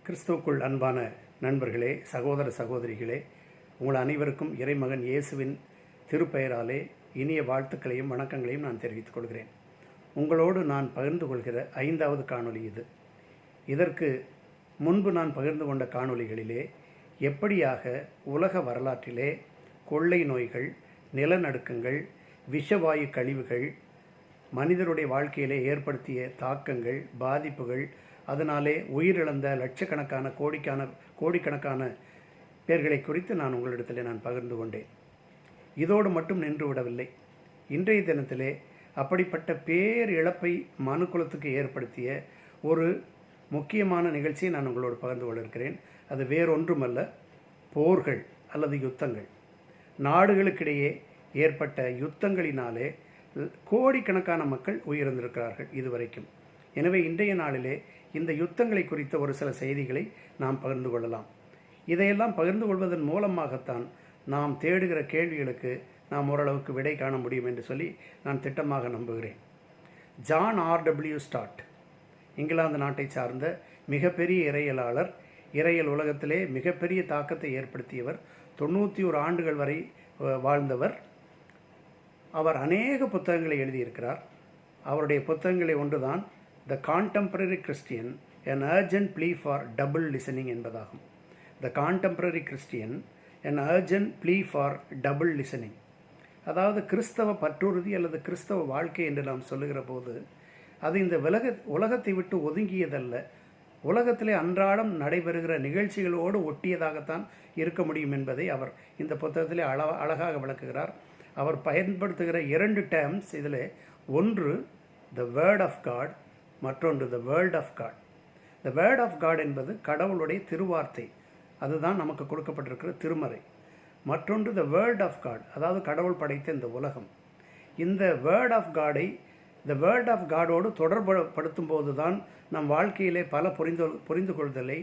கிறிஸ்துவுக்குள் அன்பான நண்பர்களே, சகோதர சகோதரிகளே, உங்கள் அனைவருக்கும் இறைமகன் இயேசுவின் திருப்பெயராலே இனிய வாழ்த்துக்களையும் வணக்கங்களையும் நான் தெரிவித்துக் கொள்கிறேன். உங்களோடு நான் பகிர்ந்து கொள்கிற 5வது காணொளி இது. இதற்கு முன்பு நான் பகிர்ந்து கொண்ட காணொளிகளிலே எப்படியாக உலக வரலாற்றிலே கொள்ளை நோய்கள், நிலநடுக்கங்கள், விஷவாயு கழிவுகள் மனிதருடைய வாழ்க்கையிலே ஏற்படுத்திய தாக்கங்கள், பாதிப்புகள், அதனாலே உயிரிழந்த லட்சக்கணக்கான கோடிக்கணக்கான பேர்களை குறித்து நான் உங்களிடத்திலே நான் பகிர்ந்து கொண்டேன். இதோடு மட்டும் நின்று விடவில்லை. இன்றைய தினத்திலே அப்படிப்பட்ட பேர் இழப்பை மனுக்குலத்துக்கு ஏற்படுத்திய ஒரு முக்கியமான நிகழ்ச்சியை நான் உங்களோடு பகிர்ந்து கொண்டிருக்கிறேன். அது வேறொன்றுமல்ல, போர்கள் அல்லது யுத்தங்கள். நாடுகளுக்கிடையே ஏற்பட்ட யுத்தங்களினாலே கோடிக்கணக்கான மக்கள் உயிரிழந்திருக்கிறார்கள் இதுவரைக்கும். எனவே இன்றைய நாளிலே இந்த யுத்தங்களை குறித்த ஒரு சில செய்திகளை நாம் பகிர்ந்து கொள்ளலாம். இதையெல்லாம் பகிர்ந்து கொள்வதன் மூலமாகத்தான் நாம் தேடுகிற கேள்விகளுக்கு நாம் ஓரளவுக்கு விடை காண முடியும் என்று சொல்லி நான் திட்டமாக நம்புகிறேன். John R.W. ஸ்டார்ட், இங்கிலாந்து நாட்டை சார்ந்த மிகப்பெரிய இறையியலாளர், இறையியல் உலகத்திலே மிகப்பெரிய தாக்கத்தை ஏற்படுத்தியவர், 91 ஆண்டுகள் வரை வாழ்ந்தவர். அவர் அநேக புத்தகங்களை எழுதியிருக்கிறார். அவருடைய புத்தகங்களை ஒன்றுதான் the contemporary Christian an urgent plea for double listening என்பதாகும். The contemporary Christian an urgent plea for double listening. அதாவது கிறிஸ்தவ பற்றுறுதி அல்லது கிறிஸ்தவ வாழ்க்கை என்று நாம் சொல்லுகிற போது அது இந்த உலகத்தை விட்டு ஒதுங்கியதல்ல, உலகத்திலே அன்றாடம் நடைபெறுகிற நிகழ்ச்சிகளோடு ஒட்டியதாகத்தான் இருக்க முடியும் என்பதை அவர் இந்த புத்தகத்திலே அழகாக விளக்குகிறார். அவர் பயன்படுத்துகிற 2 டேர்ம்ஸ் இதில், ஒன்று த வேர்ட் ஆஃப் காட், மற்றொன்று the world of God. The word of God என்பது கடவுளுடைய திருவார்த்தை, அதுதான் நமக்கு கொடுக்கப்பட்டிருக்கிற திருமறை. மற்றொன்று த வேர்ல்ட் ஆஃப் காட், அதாவது கடவுள் படைத்த இந்த உலகம். இந்த வேர்ட் ஆஃப் காடை த வேர்ட் ஆஃப் காடோடு தொடர்புபடுத்தும் போது தான் நம் வாழ்க்கையிலே பல புரிந்து கொள்தலை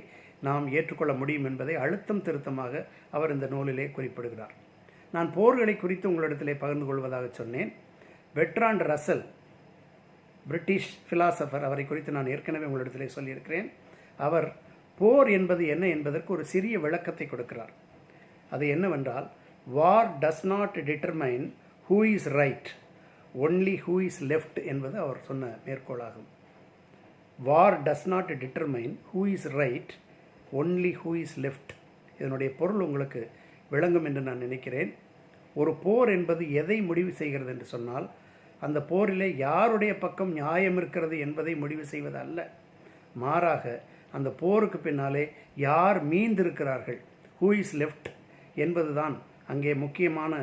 நாம் ஏற்றுக்கொள்ள முடியும் என்பதை அழுத்தம் திருத்தமாக அவர் இந்த நூலிலே குறிப்பிடுகிறார். நான் போர்களை குறித்து உங்களிடத்திலே பகிர்ந்து கொள்வதாக சொன்னேன். பெர்ட்ராண்ட் ரசல், பிரிட்டிஷ் ஃபிலாசபர், அவரை குறித்து நான் ஏற்கனவே உங்களிடத்திலே சொல்லியிருக்கிறேன். அவர் போர் என்பது என்ன என்பதற்கு ஒரு சிறிய விளக்கத்தை கொடுக்கிறார். அது என்னவென்றால், war does not determine who is right, only who is left என்பது அவர் சொன்ன மேற்கோளாகும். War does not determine who is right, only who is left. இதனுடைய பொருள் உங்களுக்கு விளங்கும் என்று நான் நினைக்கிறேன். ஒரு போர் என்பது எதை முடிவு செய்கிறது என்று சொன்னால், அந்த போரிலே யாருடைய பக்கம் நியாயம் இருக்கிறது என்பதை முடிவு செய்வது அல்ல, மாறாக அந்த போருக்கு பின்னாலே யார் மீந்திருக்கிறார்கள், ஹூ இஸ் லெஃப்ட் என்பதுதான் அங்கே முக்கியமான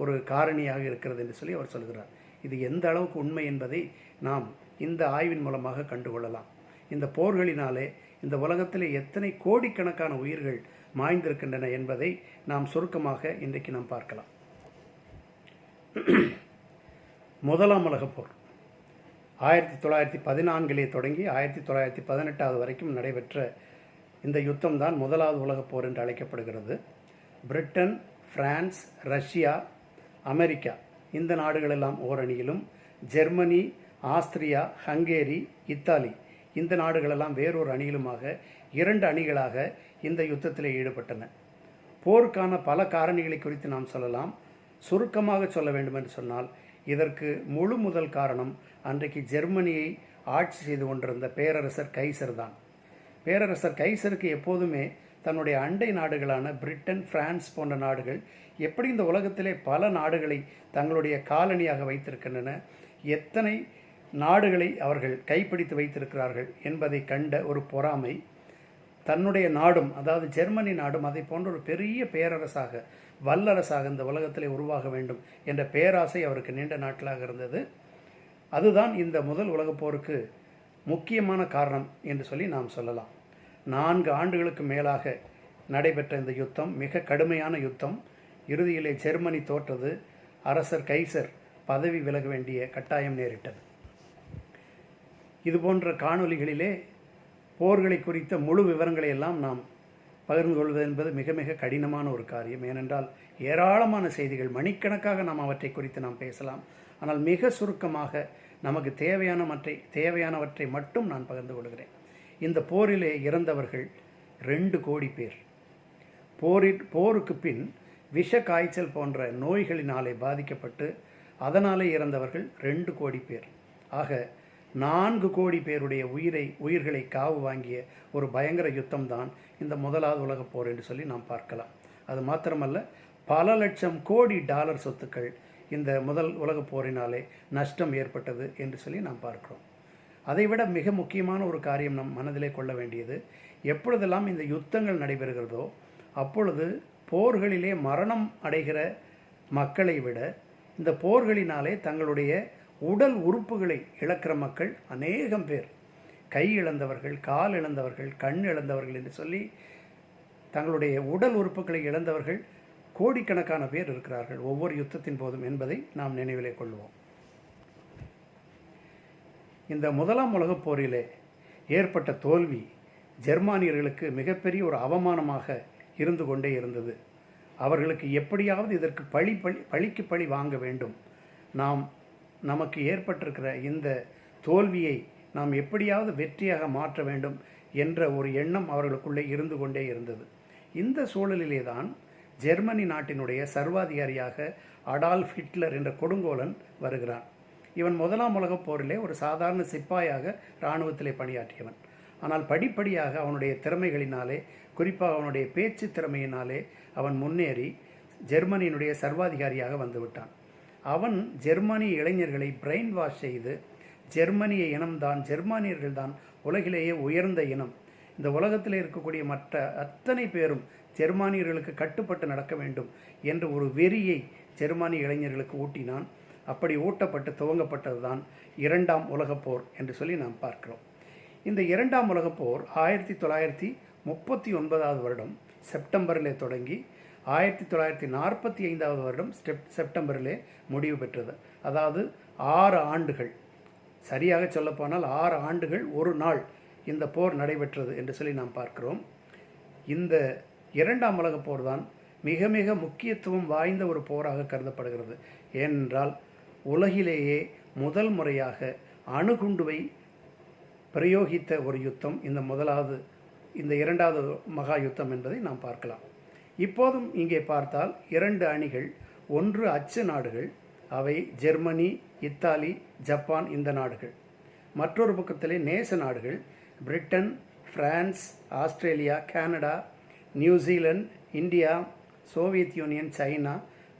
ஒரு காரணியாக இருக்கிறது என்று சொல்லி அவர் சொல்கிறார். இது எந்த அளவுக்கு உண்மை என்பதை நாம் இந்த ஆய்வின் மூலமாக கண்டுகொள்ளலாம். இந்த போர்களினாலே இந்த உலகத்திலே எத்தனை கோடிக்கணக்கான உயிர்கள் மாய்ந்திருக்கின்றன என்பதை நாம் சுருக்கமாக இன்றைக்கு நாம் பார்க்கலாம். முதலாம் உலகப் போர் 1914 தொடங்கி 1918 வரைக்கும் நடைபெற்ற இந்த யுத்தம் தான் முதலாவது உலகப் போர் என்று அழைக்கப்படுகிறது. பிரிட்டன், பிரான்ஸ், ரஷ்யா, அமெரிக்கா இந்த நாடுகளெல்லாம் ஓர் அணியிலும், ஜெர்மனி, ஆஸ்திரியா, ஹங்கேரி, இத்தாலி இந்த நாடுகளெல்லாம் வேறொரு அணியிலுமாக 2 அணிகளாக இந்த யுத்தத்தில் ஈடுபட்டன. போருக்கான பல காரணிகளை குறித்து நாம் சொல்லலாம். சுருக்கமாக சொல்ல வேண்டும் என்று சொன்னால், இதற்கு முழு முதல் காரணம் அன்றைக்கு ஜெர்மனியை ஆட்சி செய்து கொண்டிருந்த பேரரசர் கைசர் தான். பேரரசர் கைசருக்கு எப்போதுமே தன்னுடைய அண்டை நாடுகளான பிரிட்டன், பிரான்ஸ் போன்ற நாடுகள் எப்படி இந்த உலகத்திலே பல நாடுகளை தங்களுடைய காலனியாக வைத்திருக்கின்றன, எத்தனை நாடுகளை அவர்கள் கைப்பிடித்து வைத்திருக்கிறார்கள் என்பதை கண்ட ஒரு பொறாமை, தன்னுடைய நாடும் அதாவது ஜெர்மனி நாடும் அதை போன்ற ஒரு பெரிய பேரரசாக, வல்லரசாக இந்த உலகத்திலே உருவாக வேண்டும் என்ற பேராசை அவருக்கு நீண்ட நாட்களாக இருந்தது. அதுதான் இந்த முதல் உலகப் போருக்கு முக்கியமான காரணம் என்று சொல்லி நாம் சொல்லலாம். 4 ஆண்டுகளுக்கு மேலாக நடைபெற்ற இந்த யுத்தம் மிக கடுமையான யுத்தம். இறுதியிலே ஜெர்மனி தோற்றது. அரசர் கைசர் பதவி விலக வேண்டிய கட்டாயம் நேரிட்டது. இதுபோன்ற காணொளிகளிலே போர்களை குறித்த முழு விவரங்களை எல்லாம் நாம் பகிர்ந்து கொள்வது என்பது மிக மிக கடினமான ஒரு காரியம். ஏனென்றால் ஏராளமான செய்திகள், மணிக்கணக்காக நாம் அவற்றை குறித்து நாம் பேசலாம். ஆனால் மிக சுருக்கமாக நமக்கு தேவையானவற்றை மட்டும் நான் பகிர்ந்து கொள்கிறேன். இந்த போரிலே இறந்தவர்கள் 2 கோடி பேர். போருக்கு பின் விஷ காய்ச்சல் போன்ற நோய்களினாலே பாதிக்கப்பட்டு அதனாலே இறந்தவர்கள் 2 கோடி பேர். ஆக 4 கோடி பேருடைய உயிர்களை காவு வாங்கிய ஒரு பயங்கர யுத்தம்தான் இந்த முதலாவது உலகப் போர் என்று சொல்லி நாம் பார்க்கலாம். அது மாத்திரமல்ல, பல லட்சம் கோடி டாலர் சொத்துக்கள் இந்த முதல் உலகப் போரினாலே நஷ்டம் ஏற்பட்டது என்று சொல்லி நாம் பார்க்கிறோம். அதைவிட மிக முக்கியமான ஒரு காரியம் நம் மனதிலே கொள்ள வேண்டியது, எப்பொழுதெல்லாம் இந்த யுத்தங்கள் நடைபெறுகிறதோ அப்பொழுது போர்களிலே மரணம் அடைகிற மக்களை விட இந்த போர்களினாலே தங்களுடைய உடல் உறுப்புகளை இழக்கிற மக்கள் அநேகம் பேர், கை இழந்தவர்கள், கால் இழந்தவர்கள், கண் இழந்தவர்கள் என்று சொல்லி தங்களுடைய உடல் உறுப்புகளை இழந்தவர்கள் கோடிக்கணக்கான பேர் இருக்கிறார்கள் ஒவ்வொரு யுத்தத்தின் போதும் என்பதை நாம் நினைவிலே கொள்வோம். இந்த முதலாம் உலகப் போரிலே ஏற்பட்ட தோல்வி ஜெர்மானியர்களுக்கு மிகப்பெரிய ஒரு அவமானமாக இருந்து கொண்டே இருந்தது. அவர்களுக்கு எப்படியாவது இதற்கு பழிக்கு பழி வாங்க வேண்டும், நமக்கு ஏற்பட்டிருக்கிற இந்த தோல்வியை நாம் எப்படியாவது வெற்றியாக மாற்ற வேண்டும் என்ற ஒரு எண்ணம் அவர்களுக்குள்ளே இருந்து கொண்டே இருந்தது. இந்த சூழலிலே தான் ஜெர்மனி நாட்டினுடைய சர்வாதிகாரியாக அடால்ஃப் ஹிட்லர் என்ற கொடுங்கோலன் வருகிறான். இவன் முதலாம் உலகப் போரிலே ஒரு சாதாரண சிப்பாயாக இராணுவத்திலே பணியாற்றியவன். ஆனால் படிப்படியாக அவனுடைய திறமைகளினாலே, குறிப்பாக அவனுடைய பேச்சு திறமையினாலே அவன் முன்னேறி ஜெர்மனியினுடைய சர்வாதிகாரியாக வந்துவிட்டான். அவன் ஜெர்மனி இளைஞர்களை பிரெயின் வாஷ் செய்து ஜெர்மனிய இனம்தான், ஜெர்மானியர்கள்தான் உலகிலேயே உயர்ந்த இனம், இந்த உலகத்தில் இருக்கக்கூடிய மற்ற அத்தனை பேரும் ஜெர்மானியர்களுக்கு கட்டுப்பட்டு நடக்க வேண்டும் என்ற ஒரு வெறியை ஜெர்மானிய இளைஞர்களுக்கு ஊட்டினான். அப்படி ஊட்டப்பட்டு துவங்கப்பட்டது தான் 2ஆம் உலகப் போர் என்று சொல்லி நாம் பார்க்கிறோம். இந்த 2ஆம் உலகப் போர் 1939 வருடம் செப்டம்பரிலே தொடங்கி 1945 வருடம் செப்டம்பரிலே முடிவு பெற்றது. அதாவது 6 ஆண்டுகள், சரியாக சொல்லப்போனால் 6 ஆண்டுகள் ஒரு நாள் இந்த போர் நடைபெற்றது என்று சொல்லி நாம் பார்க்கிறோம். இந்த 2ஆம் உலகப் போர் தான் மிக மிக முக்கியத்துவம் வாய்ந்த ஒரு போராக கருதப்படுகிறது. ஏனென்றால் உலகிலேயே முதல் முறையாக அணுகுண்டுவை பிரயோகித்த ஒரு யுத்தம் இந்த 2வது மகா யுத்தம் என்பதை நாம் பார்க்கலாம். இப்போதும் இங்கே பார்த்தால் 2 அணிகள், ஒன்று அச்சு நாடுகள், அவை ஜெர்மனி, இத்தாலி, ஜப்பான் இந்த நாடுகள். மற்றொரு பக்கத்திலே நேச நாடுகள் Britain, France, Australia, Canada, New Zealand, India, Soviet union, China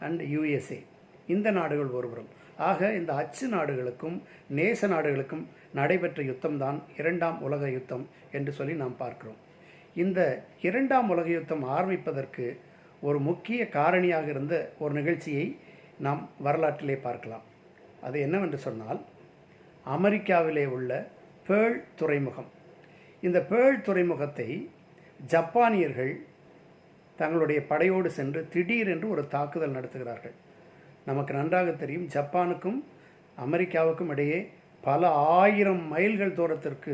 and USA இந்த நாடுகள் ஒருபுறம். ஆக இந்த அச்சு நாடுகளுக்கும் நேச நாடுகளுக்கும் நடைபெற்ற யுத்தம்தான் 2ஆம் உலக யுத்தம் என்று சொல்லி நாம் பார்க்கிறோம். இந்த 2ஆம் உலக யுத்தம் ஆரம்பிப்பதற்கு ஒரு முக்கிய காரணியாக இருந்த ஒரு நிகழ்ச்சியை நாம் வரலாற்றிலே பார்க்கலாம். அது என்னவென்று சொன்னால், அமெரிக்காவிலே உள்ள பேர்ல் துறைமுகம். இந்த பேர்ல் துறைமுகத்தை ஜப்பானியர்கள் தங்களுடைய படையோடு சென்று திடீரென்று ஒரு தாக்குதல் நடத்துகிறார்கள். நமக்கு நன்றாக தெரியும், ஜப்பானுக்கும் அமெரிக்காவுக்கும் இடையே பல 1000 மைல்கள் தூரத்திற்கு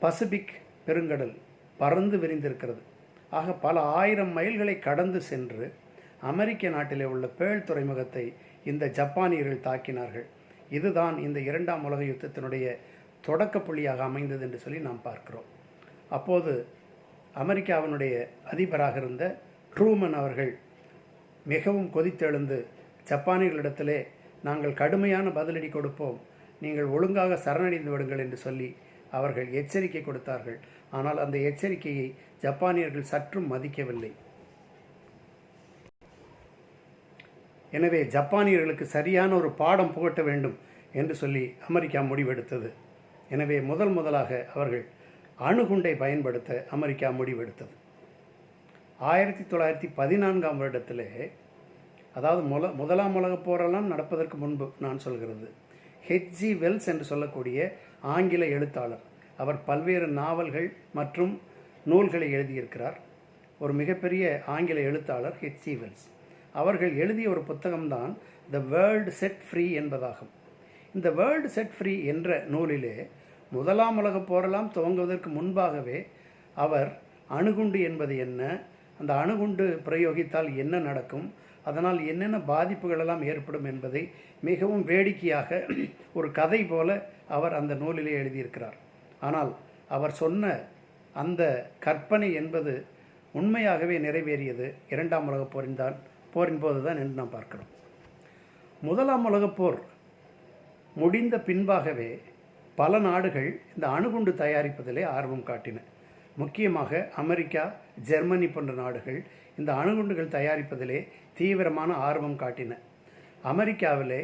பசிபிக் பெருங்கடல் பறந்து விரிந்திருக்கிறது. ஆக பல 1000 மைல்களை கடந்து சென்று அமெரிக்க நாட்டிலே உள்ள பேர்ல் துறைமுகத்தை இந்த ஜப்பானியர்கள் தாக்கினார்கள். இதுதான் இந்த 2ஆம் உலக யுத்தத்தினுடைய தொடக்க புள்ளியாக அமைந்தது என்று சொல்லி நாம் பார்க்கிறோம். அப்போது அமெரிக்காவினுடைய அதிபராக இருந்த ட்ரூமன் அவர்கள் மிகவும் கொதித்தெழுந்து ஜப்பானியர்களிடத்திலே, நாங்கள் கடுமையான பதிலடி கொடுப்போம், நீங்கள் ஒழுங்காக சரணடைந்து விடுங்கள் என்று சொல்லி அவர்கள் எச்சரிக்கை கொடுத்தார்கள். ஆனால் அந்த எச்சரிக்கையை ஜப்பானியர்கள் சற்றும் மதிக்கவில்லை. எனவே ஜப்பானியர்களுக்கு சரியான ஒரு பாடம் புகட்ட வேண்டும் என்று சொல்லி அமெரிக்கா முடிவெடுத்தது. எனவே முதலாக அவர்கள் அணுகுண்டை பயன்படுத்த அமெரிக்கா முடிவெடுத்தது. 1914 வருடத்திலே, அதாவது முதலாம் உலகப் போரெல்லாம் நடப்பதற்கு முன்பு நான் சொல்கிறது, ஹெச்ஜி வெல்ஸ் என்று சொல்லக்கூடிய ஆங்கில எழுத்தாளர், அவர் பல்வேறு நாவல்கள் மற்றும் நூல்களை எழுதியிருக்கிறார். ஒரு மிகப்பெரிய ஆங்கில எழுத்தாளர் ஹெச்ஜி வெல்ஸ். அவர்கள் எழுதிய ஒரு புத்தகம்தான் த வேர்ல்டு செட் ஃப்ரீ என்பதாகும். இந்த வேர்ல்டு செட் ஃப்ரீ என்ற நூலிலே முதலாம் உலகப் போரெல்லாம் துவங்குவதற்கு முன்பாகவே அவர் அணுகுண்டு என்பது என்ன, அந்த அணுகுண்டு பிரயோகித்தால் என்ன நடக்கும், அதனால் என்னென்ன பாதிப்புகளெல்லாம் ஏற்படும் என்பதை மிகவும் வேடிக்கையாக ஒரு கதை போல அவர் அந்த நூலிலே எழுதியிருக்கிறார். ஆனால் அவர் சொன்ன அந்த கற்பனை என்பது உண்மையாகவே நிறைவேறியது இரண்டாம் உலகப் போரின் போது தான் என்று நாம் பார்க்கிறோம். முதலாம் உலகப் போர் முடிந்த பின்பாகவே பல நாடுகள் இந்த அணுகுண்டு தயாரிப்பதிலே ஆர்வம் காட்டின. முக்கியமாக அமெரிக்கா, ஜெர்மனி போன்ற நாடுகள் இந்த அணுகுண்டுகள் தயாரிப்பதிலே தீவிரமான ஆர்வம் காட்டின. அமெரிக்காவிலே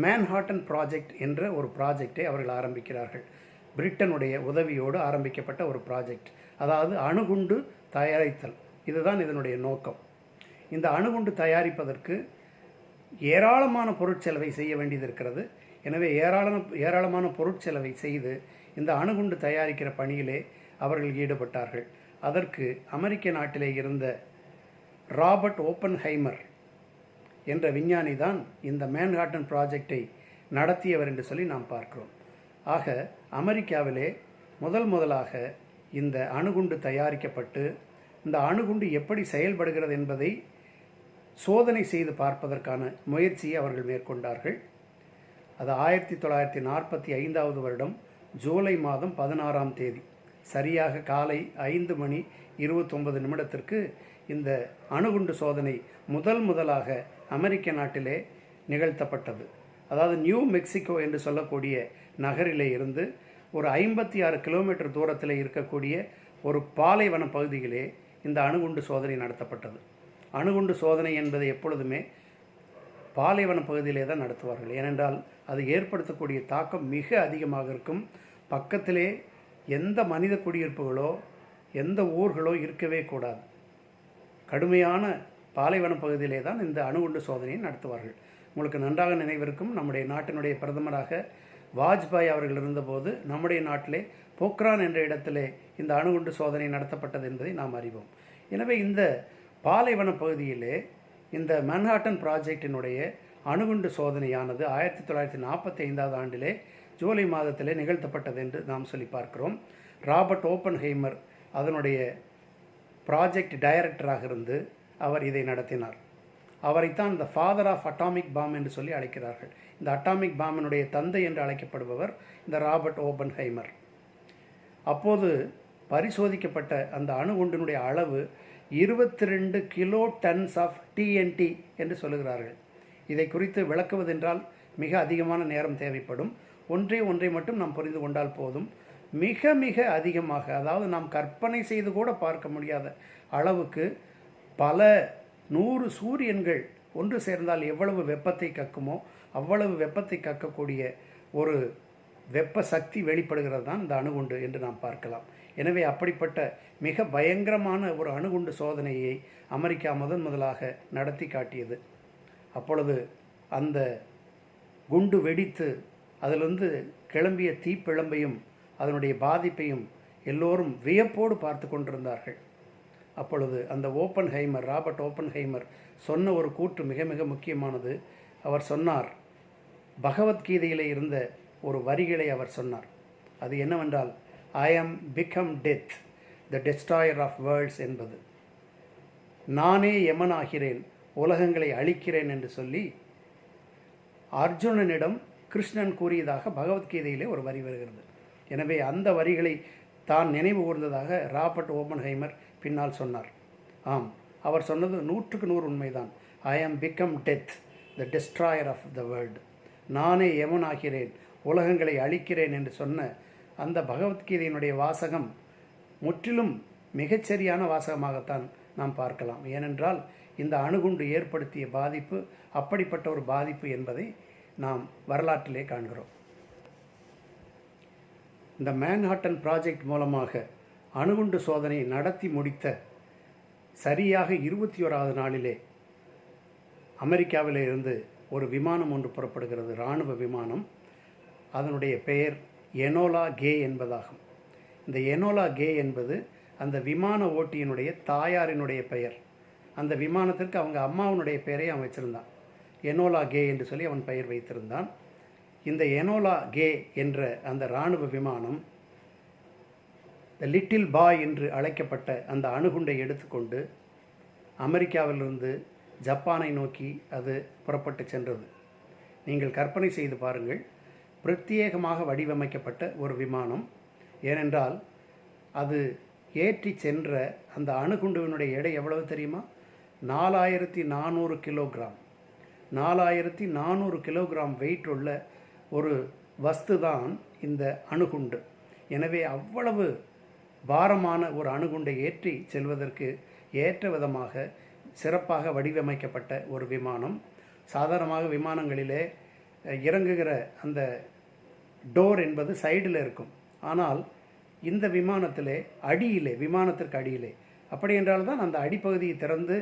மேன்ஹாட்டன் ப்ராஜெக்ட் என்ற ஒரு ப்ராஜெக்டை அவர்கள் ஆரம்பிக்கிறார்கள். பிரிட்டனுடைய உதவியோடு ஆரம்பிக்கப்பட்ட ஒரு ப்ராஜெக்ட், அதாவது அணுகுண்டு தயாரித்தல். இதுதான் இதனுடைய நோக்கம். இந்த அணுகுண்டு தயாரிப்பதற்கு ஏராளமான பொருட்செலவை செய்ய வேண்டியது இருக்கிறது. எனவே ஏராளமான பொருட்செலவை செய்து இந்த அணுகுண்டு தயாரிக்கிற பணியிலே அவர்கள் ஈடுபட்டார்கள். அதற்கு அமெரிக்க நாட்டிலே இருந்த ராபர்ட் ஓப்பன்ஹைமர் என்ற விஞ்ஞானி தான் இந்த மேன்ஹாட்டன் ப்ராஜெக்டை நடத்தியவர் என்று சொல்லி நாம் பார்க்கிறோம். ஆக அமெரிக்காவிலே முதலாக இந்த அணுகுண்டு தயாரிக்கப்பட்டு இந்த அணுகுண்டு எப்படி செயல்படுகிறது என்பதை சோதனை செய்து பார்ப்பதற்கான முயற்சியை அவர்கள் மேற்கொண்டார்கள். அது 1945 வருடம் ஜூலை மாதம் 16ஆம் தேதி சரியாக காலை 5:29 இந்த அணுகுண்டு சோதனை முதலாக அமெரிக்க நாட்டிலே நிகழ்த்தப்பட்டது. அதாவது நியூ மெக்சிகோ என்று சொல்லக்கூடிய நகரிலே இருந்து ஒரு 56 கிலோமீட்டர் தூரத்தில் இருக்கக்கூடிய ஒரு பாலைவன பகுதியிலே இந்த அணுகுண்டு சோதனை நடத்தப்பட்டது. அணுகுண்டு சோதனை என்பது எப்பொழுதுமே பாலைவன பகுதியிலே தான் நடத்துவார்கள். ஏனென்றால் அது ஏற்படுத்தக்கூடிய தாக்கம் மிக அதிகமாக இருக்கும். பக்கத்திலே எந்த மனித குடியிருப்புகளோ எந்த ஊர்களோ இருக்கவே கூடாது. கடுமையான பாலைவன பகுதியிலே தான் இந்த அணுகுண்டு சோதனையை நடத்துவார்கள். உங்களுக்கு நன்றாக நினைவிருக்கும், நம்முடைய நாட்டினுடைய பிரதமராக வாஜ்பாய் அவர்கள் இருந்தபோது நம்முடைய நாட்டிலே போக்ரான் என்ற இடத்திலே இந்த அணுகுண்டு சோதனை நடத்தப்பட்டது என்பதை நாம் அறிவோம். எனவே இந்த பாலைவன பகுதியிலே இந்த மேன்ஹாட்டன் ப்ராஜெக்டினுடைய அணுகுண்டு சோதனையானது 1945 ஆண்டிலே ஜூலை மாதத்திலே நிகழ்த்தப்பட்டது என்று நாம் சொல்லி பார்க்கிறோம். ராபர்ட் ஓப்பன்ஹைமர் அதனுடைய ப்ராஜெக்ட் டைரக்டராக இருந்து அவர் இதை நடத்தினார். அவரைத்தான் இந்த ஃபாதர் ஆஃப் அட்டாமிக் பாம் என்று சொல்லி அழைக்கிறார்கள். இந்த அட்டாமிக் பாம்பினுடைய தந்தை என்று அழைக்கப்படுபவர் இந்த ராபர்ட் ஓப்பன்ஹைமர். அப்போது பரிசோதிக்கப்பட்ட அந்த அணுகுண்டினுடைய அளவு 22 கிலோ டன்ஸ் ஆஃப் TNT என்று சொல்லுகிறார்கள். இதை குறித்து விளக்குவதென்றால் மிக அதிகமான நேரம் தேவைப்படும். ஒன்றை மட்டும் நாம் புரிந்து கொண்டால் போதும். மிக அதிகமாக, அதாவது நாம் கற்பனை செய்து கூட பார்க்க முடியாத அளவுக்கு பல 100 சூரியன்கள் ஒன்று சேர்ந்தால் எவ்வளவு வெப்பத்தை கக்குமோ அவ்வளவு வெப்பத்தை கக்கக்கூடிய ஒரு வெப்ப சக்தி வெளிப்படுகிறது தான் இந்த அணுகுண்டு என்று நாம் பார்க்கலாம். எனவே அப்படிப்பட்ட மிக பயங்கரமான ஒரு அணுகுண்டு சோதனையை அமெரிக்கா முதலாக நடத்தி காட்டியது. அப்பொழுது அந்த குண்டு வெடித்து அதிலிருந்து கிளம்பிய தீப்பிழம்பையும் அதனுடைய பாதிப்பையும் எல்லோரும் வியப்போடு பார்த்து கொண்டிருந்தார்கள். அப்பொழுது அந்த ராபர்ட் ஓப்பன்ஹைமர் சொன்ன ஒரு கூற்று மிக முக்கியமானது. அவர் சொன்னார், பகவத்கீதையிலே இருந்த ஒரு வரிகளை அவர் சொன்னார். அது என்னவென்றால், I am become death, the destroyer of worlds என்பது. நானே யமனாகிறேன், உலகங்களை அழிக்கிறேன் என்று சொல்லி அர்ஜுனனிடம் கிருஷ்ணன் கூறியதாக பகவத்கீதையிலே ஒரு வரி வருகிறது. எனவே அந்த வரிகளை தான் நினைவு கூர்ந்ததாக ராபர்ட் ஓப்பன்ஹைமர் பின்னால் சொன்னார். ஆம், அவர் சொன்னது 100க்கு 100 உண்மைதான். I am become death, the destroyer of the world. நானே யமனாகிறேன், உலகங்களை அழிக்கிறேன் என்று சொன்ன அந்த பகவத்கீதையினுடைய வாசகம் முற்றிலும் மிகச்சரியான வாசகமாகத்தான் நாம் பார்க்கலாம். ஏனென்றால் இந்த அணுகுண்டு ஏற்படுத்திய பாதிப்பு அப்படிப்பட்ட ஒரு பாதிப்பு என்பதை நாம் வரலாற்றிலே காண்கிறோம். இந்த மேன்ஹாட்டன் ப்ராஜெக்ட் மூலமாக அணுகுண்டு சோதனை நடத்தி முடித்த சரியாக 21வது நாளிலே அமெரிக்காவிலே இருந்து ஒரு விமானம் ஒன்று புறப்படுகிறது, இராணுவ விமானம். அதனுடைய பெயர் எனோலா கே என்பதாகும். இந்த எனோலா கே என்பது அந்த விமான ஓட்டியினுடைய தாயாரினுடைய பெயர். அந்த விமானத்திற்கு அவங்க அம்மாவனுடைய பெயரை அவன் வச்சுருந்தான். எனோலா கே என்று சொல்லி அவன் பெயர் வைத்திருந்தான். இந்த எனோலா கே என்ற அந்த இராணுவ விமானம் த லிட்டில் பாய் என்று அழைக்கப்பட்ட அந்த அணுகுண்டை எடுத்துக்கொண்டு அமெரிக்காவிலிருந்து ஜப்பானை நோக்கி அது புறப்பட்டு சென்றது. நீங்கள் கற்பனை செய்து பாருங்கள், பிரத்யேகமாக வடிவமைக்கப்பட்ட ஒரு விமானம். ஏனென்றால் அது ஏற்றி சென்ற அந்த அணுகுண்டுவினுடைய எடை எவ்வளவு தெரியுமா? 4400 கிலோகிராம். 4400 கிலோகிராம் வெயிட் உள்ள ஒரு வஸ்து தான் இந்த அணுகுண்டு. எனவே அவ்வளவு பாரமான ஒரு அணுகுண்டை ஏற்றி செல்வதற்கு ஏற்ற விதமாக சிறப்பாக வடிவமைக்கப்பட்ட ஒரு விமானம். சாதாரணமாக விமானங்களிலே இறங்குகிற அந்த டோர் என்பது சைடில் இருக்கும். ஆனால் இந்த விமானத்திலே அடியிலே, விமானத்திற்கு அடியிலே, அப்படி என்றால் தான் அந்த அடிப்பகுதியை திறந்து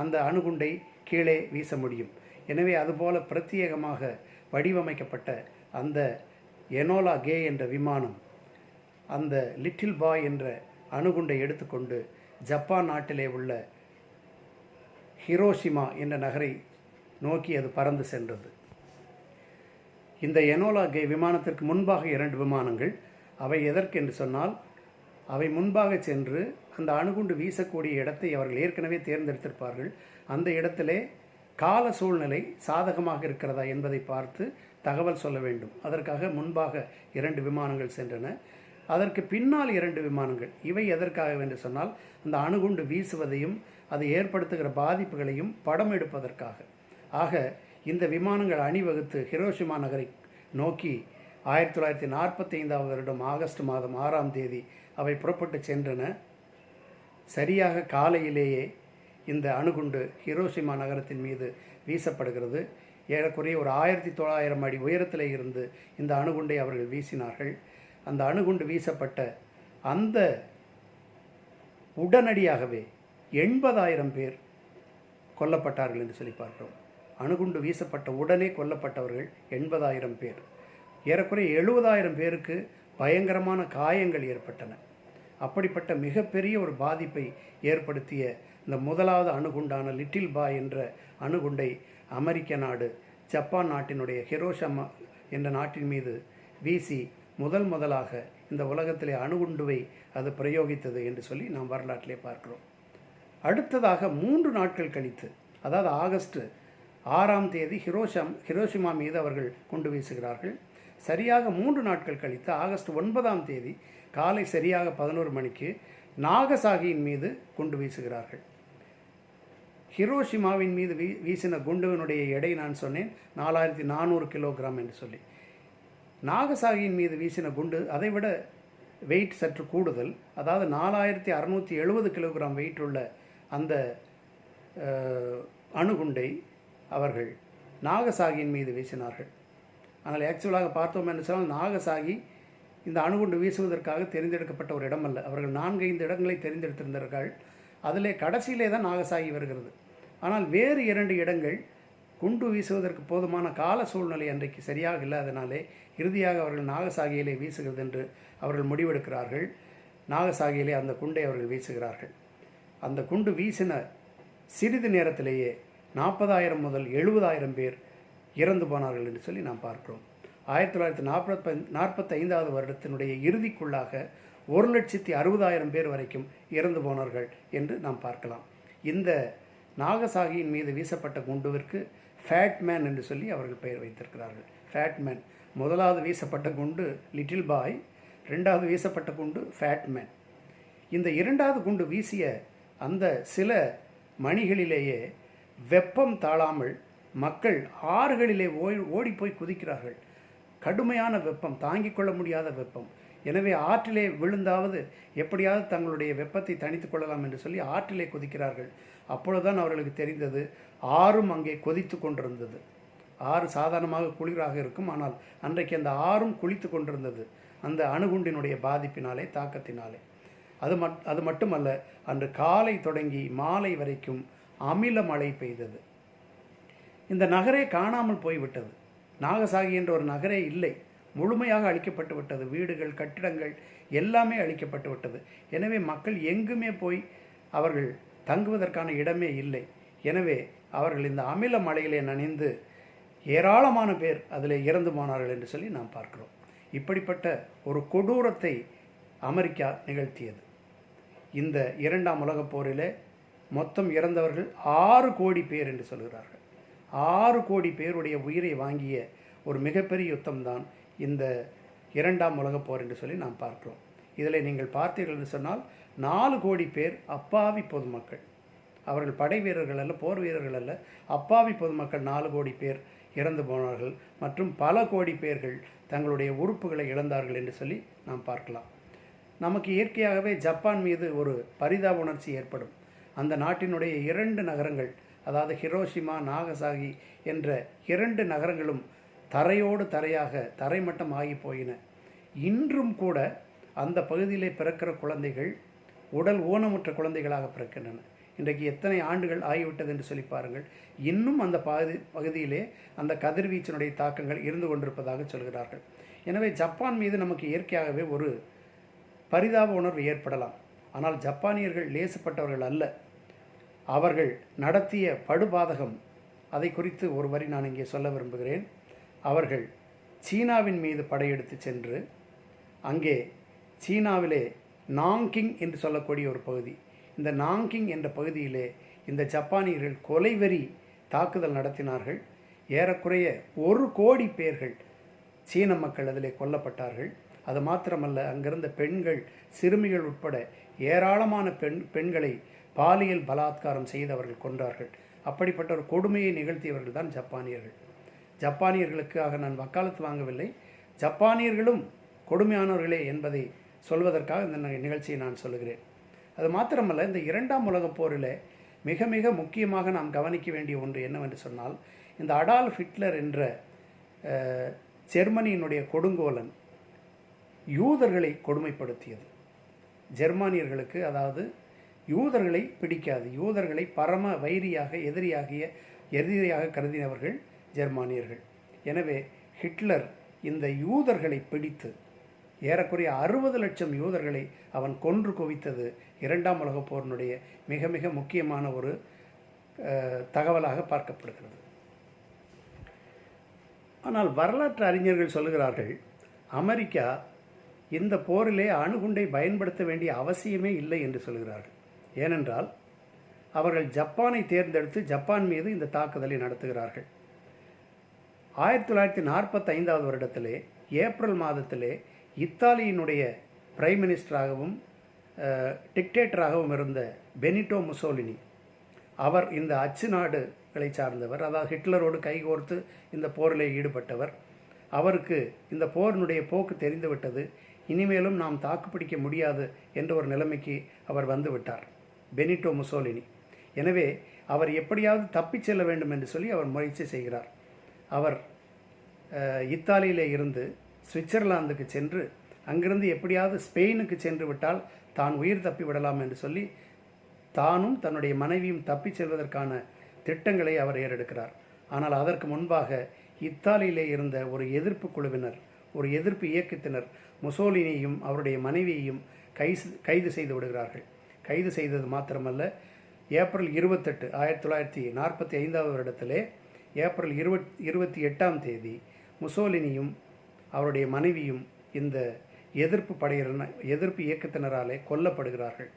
அந்த அணுகுண்டை கீழே வீச முடியும். எனவே அதுபோல பிரத்யேகமாக வடிவமைக்கப்பட்ட அந்த எனோலா கே என்ற விமானம் அந்த லிட்டில் பாய் என்ற அணுகுண்டை எடுத்துக்கொண்டு ஜப்பான் நாட்டிலே உள்ள ஹிரோஷிமா என்ற நகரை நோக்கி அது பறந்து சென்றது. இந்த எனோலா கே விமானத்திற்கு முன்பாக 2 விமானங்கள். அவை எதற்கென்று சொன்னால், அவை முன்பாக சென்று அந்த அணுகுண்டு வீசக்கூடிய இடத்தை அவர்கள் ஏற்கனவே தேர்ந்தெடுத்திருப்பார்கள். அந்த இடத்திலே கால சூழ்நிலை சாதகமாக இருக்கிறதா என்பதை பார்த்து தகவல் சொல்ல வேண்டும். அதற்காக முன்பாக 2 விமானங்கள் சென்றன. அதற்கு பின்னால் 2 விமானங்கள். இவை எதற்காக என்று சொன்னால், அந்த அணுகுண்டு வீசுவதையும் அது ஏற்படுத்துகிற பாதிப்புகளையும் படம் எடுப்பதற்காக. ஆக இந்த விமானங்கள் அணிவகுத்து ஹிரோஷிமா நகரை நோக்கி 1945 வருடம் ஆகஸ்ட் மாதம் 6ஆம் தேதி அவை புறப்பட்டு சென்றன. சரியாக காலையிலேயே இந்த அணுகுண்டு ஹிரோஷிமா நகரத்தின் மீது வீசப்படுகிறது. ஏறக்குறைய ஒரு 1900 அடி உயரத்தில் இருந்து இந்த அணுகுண்டை அவர்கள் வீசினார்கள். அந்த அணுகுண்டு வீசப்பட்ட அந்த உடனடியாகவே 80,000 பேர் கொல்லப்பட்டார்கள் என்று சொல்லி பார்க்கிறோம். அணுகுண்டு வீசப்பட்ட உடனே கொல்லப்பட்டவர்கள் 80,000 பேர். ஏறக்குறைய 70,000 பேருக்கு பயங்கரமான காயங்கள் ஏற்பட்டன. அப்படிப்பட்ட மிகப்பெரிய ஒரு பாதிப்பை ஏற்படுத்திய இந்த முதலாவது அணுகுண்டான லிட்டில் பாய் என்ற அணுகுண்டை அமெரிக்க நாடு ஜப்பான் நாட்டினுடைய ஹிரோஷிமா என்ற நாட்டின் மீது வீசி முதலாக இந்த உலகத்திலே அணுகுண்டுவை அது பிரயோகித்தது என்று சொல்லி நாம் வரலாற்றிலே பார்க்கிறோம். அடுத்ததாக 3 நாட்கள் கழித்து, அதாவது ஆகஸ்ட் 6ஆம் தேதி ஹிரோஷிமா மீது அவர்கள் குண்டு வீசுகிறார்கள். சரியாக 3 நாட்கள் கழித்து ஆகஸ்ட் 9ஆம் தேதி காலை சரியாக 11 மணிக்கு நாகசாகியின் மீது குண்டு வீசுகிறார்கள். ஹிரோஷிமாவின் மீது வீசின குண்டுவினுடைய எடை நான் சொன்னேன் 4400 கிலோகிராம் என்று சொல்லி. நாகசாகியின் மீது வீசின குண்டு அதைவிட வெயிட் சற்று கூடுதல், அதாவது 4670 கிலோகிராம் வெயிட் உள்ள அந்த அணுகுண்டை அவர்கள் நாகசாகியின் மீது வீசினார்கள். ஆனால் ஆக்சுவலாக பார்த்தோம் என்று சொன்னால் நாகசாகி இந்த அணுகுண்டு வீசுவதற்காக தெரிந்தெடுக்கப்பட்ட ஒரு இடம் அல்ல. அவர்கள் 4-5 இடங்களை தெரிந்தெடுத்திருந்தார்கள். அதிலே கடைசியிலே தான் நாகசாகி வருகிறது. ஆனால் வேறு 2 இடங்கள் குண்டு வீசுவதற்கு போதுமான கால சூழ்நிலை அன்றைக்கு சரியாக இல்லாதனாலே இறுதியாக அவர்கள் நாகசாகியிலே வீசுகிறது என்று அவர்கள் முடிவெடுக்கிறார்கள். நாகசாகியிலே அந்த குண்டை அவர்கள் வீசுகிறார்கள். அந்த குண்டு வீசின சிறிது நேரத்திலேயே 40,000 முதல் 70,000 பேர் இறந்து போனார்கள் என்று சொல்லி நாம் பார்க்கிறோம். 1945 வருடத்தினுடைய இறுதிக்குள்ளாக 1,60,60,000 பேர் வரைக்கும் இறந்து போனார்கள் என்று நாம் பார்க்கலாம். இந்த நாகசாகியின் மீது வீசப்பட்ட குண்டுவிற்கு ஃபேட்மேன் என்று சொல்லி அவர்கள் பெயர் வைத்திருக்கிறார்கள். ஃபேட்மேன். முதலாவது வீசப்பட்ட குண்டு லிட்டில் பாய், 2வது வீசப்பட்ட குண்டு ஃபேட்மேன். இந்த 2வது குண்டு வீசிய அந்த சில மணிகளிலேயே வெப்பம் தாழாமல் மக்கள் ஆறுகளிலே ஓடிப்போய் குதிக்கிறார்கள். கடுமையான வெப்பம், தாங்கிக் கொள்ள முடியாத வெப்பம். எனவே ஆற்றிலே விழுந்தாவது எப்படியாவது தங்களுடைய வெப்பத்தை தணித்து கொள்ளலாம் என்று சொல்லி ஆற்றிலே குதிக்கிறார்கள். அப்பொழுதுதான் அவர்களுக்கு தெரிந்தது ஆறும் அங்கே கொதித்து கொண்டிருந்தது. ஆறு சாதாரணமாக குளிராக இருக்கும், ஆனால் அன்றைக்கு அந்த ஆறும் குளித்து கொண்டிருந்தது அந்த அணுகுண்டினுடைய பாதிப்பினாலே, தாக்கத்தினாலே. அது மட்டுமல்ல, அன்று காலை தொடங்கி மாலை வரைக்கும் அமில மழை பெய்தது. இந்த நகரே காணாமல் போய்விட்டது. நாகசாகி என்ற ஒரு நகரே இல்லை, முழுமையாக அழிக்கப்பட்டு விட்டது. வீடுகள், கட்டிடங்கள் எல்லாமே அழிக்கப்பட்டு விட்டது. எனவே மக்கள் எங்குமே போய் அவர்கள் தங்குவதற்கான இடமே இல்லை. எனவே அவர்கள் இந்த அமில மழையிலே நனைந்து ஏராளமான பேர் அதில் இறந்து போனார்கள் என்று சொல்லி நாம் பார்க்கிறோம். இப்படிப்பட்ட ஒரு கொடூரத்தை அமெரிக்கா நிகழ்த்தியது. இந்த 2ஆம் உலகப் போரிலே மொத்தம் இறந்தவர்கள் 6 கோடி பேர் என்று சொல்கிறார்கள். 6 கோடி பேருடைய உயிரை வாங்கிய ஒரு மிகப்பெரிய யுத்தம்தான் இந்த 2ஆம் உலகப் போர் என்று சொல்லி நாம் பார்க்கிறோம். இதில் நீங்கள் பார்த்தீர்கள் என்று சொன்னால் 4 கோடி பேர் அப்பாவி பொதுமக்கள். அவர்கள் படை வீரர்கள் அல்ல, போர் வீரர்கள் அல்ல, அப்பாவி பொதுமக்கள் 4 கோடி பேர் இறந்து போனார்கள் மற்றும் பல கோடி பேர்கள் தங்களுடைய உறுப்புகளை இழந்தார்கள் என்று சொல்லி நாம் பார்க்கலாம். நமக்கு இயற்கையாகவே ஜப்பான் மீது ஒரு பரிதாப உணர்ச்சி ஏற்படும். அந்த நாட்டினுடைய 2 நகரங்கள், அதாவது ஹிரோஷிமா, நாகசாகி என்ற 2 நகரங்களும் தரையோடு தரையாக தரைமட்டம் ஆகி போயின. இன்றும் கூட அந்த பகுதியிலே பிறக்கிற குழந்தைகள் உடல் ஊனமுற்ற குழந்தைகளாக பிறக்கின்றன. இன்றைக்கு எத்தனை ஆண்டுகள் ஆகிவிட்டது என்று சொல்லி பாருங்கள். இன்னும் அந்த பகுதியிலே அந்த கதிர்வீச்சினுடைய தாக்கங்கள் இருந்து கொண்டிருப்பதாக சொல்கிறார்கள். எனவே ஜப்பான் மீது நமக்கு இயற்கையாகவே ஒரு பரிதாப உணர்வு ஏற்படலாம். ஆனால் ஜப்பானியர்கள் லேசுப்பட்டவர்கள் அல்ல. அவர்கள் நடத்திய படுபாதகம், அதை குறித்து ஒரு வரி நான் இங்கே சொல்ல விரும்புகிறேன். அவர்கள் சீனாவின் மீது படையெடுத்து சென்று அங்கே சீனாவிலே நாங்கிங் என்று சொல்லக்கூடிய ஒரு பகுதி, இந்த நாங்கிங் என்ற பகுதியிலே இந்த ஜப்பானியர்கள் கொலைவெறி தாக்குதல் நடத்தினார்கள். ஏறக்குறைய 1 கோடி பேர்கள் சீன மக்கள் அதிலே கொல்லப்பட்டார்கள். அது மாத்திரமல்ல, அங்கிருந்த பெண்கள், சிறுமிகள் உட்பட ஏராளமான பெண்களை பாலியல் பலாத்காரம் செய்து அவர்கள் கொன்றார்கள். அப்படிப்பட்ட ஒரு கொடுமையை நிகழ்த்தியவர்கள் தான் ஜப்பானியர்கள். ஜப்பானியர்களுக்காக நான் வக்காலத்து வாங்கவில்லை, ஜப்பானியர்களும் கொடுமையானவர்களே என்பதை சொல்வதற்காக இந்த நிகழ்ச்சியை நான் சொல்லுகிறேன். அது மாத்திரமல்ல, இந்த 2ஆம் உலகப் போரில் மிக மிக முக்கியமாக நாம் கவனிக்க வேண்டிய ஒன்று என்னவென்று சொன்னால், இந்த அடால்ஃப் ஹிட்லர் என்ற ஜெர்மனியினுடைய கொடுங்கோலன் யூதர்களை கொடுமைப்படுத்தியது. ஜெர்மானியர்களுக்கு, அதாவது யூதர்களை பிடிக்காது, யூதர்களை பரம வைரியாக எதிரியாக கருதினவர்கள் ஜெர்மானியர்கள். எனவே ஹிட்லர் இந்த யூதர்களை பிடித்து ஏறக்குறைய 60 லட்சம் யூதர்களை அவன் கொன்று குவித்தது 2ஆம் உலகப் போரினுடைய மிக மிக முக்கியமான ஒரு தகவலாக பார்க்கப்படுகிறது. ஆனால் வரலாற்று அறிஞர்கள் சொல்லுகிறார்கள், அமெரிக்கா இந்த போரிலே அணுகுண்டை பயன்படுத்த வேண்டிய அவசியமே இல்லை என்று சொல்கிறார்கள். ஏனென்றால் அவர்கள் ஜப்பானை தேர்ந்தெடுத்து ஜப்பான் மீது இந்த தாக்குதலை நடத்துகிறார்கள். 1945 வருடத்திலே ஏப்ரல் மாதத்திலே இத்தாலியினுடைய பிரைம் மினிஸ்டராகவும் டிக்டேட்டராகவும் இருந்த பெனிட்டோ முசோலினி, அவர் இந்த அச்சு நாடுகளை சார்ந்தவர், அதாவது ஹிட்லரோடு கைகோர்த்து இந்த போரில் ஈடுபட்டவர். அவருக்கு இந்த போரினுடைய போக்கு தெரிந்துவிட்டது, இனிமேலும் நாம் தாக்குப்பிடிக்க முடியாது என்ற ஒரு நிலைமைக்கு அவர் வந்துவிட்டார், பெனிட்டோ முசோலினி. எனவே அவர் எப்படியாவது தப்பிச் செல்ல வேண்டும் என்று சொல்லி அவர் முயற்சி செய்கிறார். அவர் இத்தாலியிலே இருந்து சுவிட்சர்லாந்துக்கு சென்று அங்கிருந்து எப்படியாவது ஸ்பெயினுக்கு சென்று விட்டால் தான் உயிர் தப்பி விடலாம் என்று சொல்லி தானும் தன்னுடைய மனைவியும் தப்பிச் செல்வதற்கான திட்டங்களை அவர் ஏறெடுக்கிறார். ஆனால் அதற்கு முன்பாக இத்தாலியிலே இருந்த ஒரு எதிர்ப்பு குழுவினர், ஒரு எதிர்ப்பு இயக்கத்தினர் முசோலினியையும் அவருடைய மனைவியையும் கைது செய்து விடுகிறார்கள். கைது செய்தது மாத்திரமல்ல, ஏப்ரல் 28, 1945 வருடத்திலே ஏப்ரல் 28ஆம் தேதி முசோலினியும் அவருடைய மனைவியும் இந்த எதிர்ப்பு இயக்கத்தினராலே கொல்லப்படுகிறார்கள்.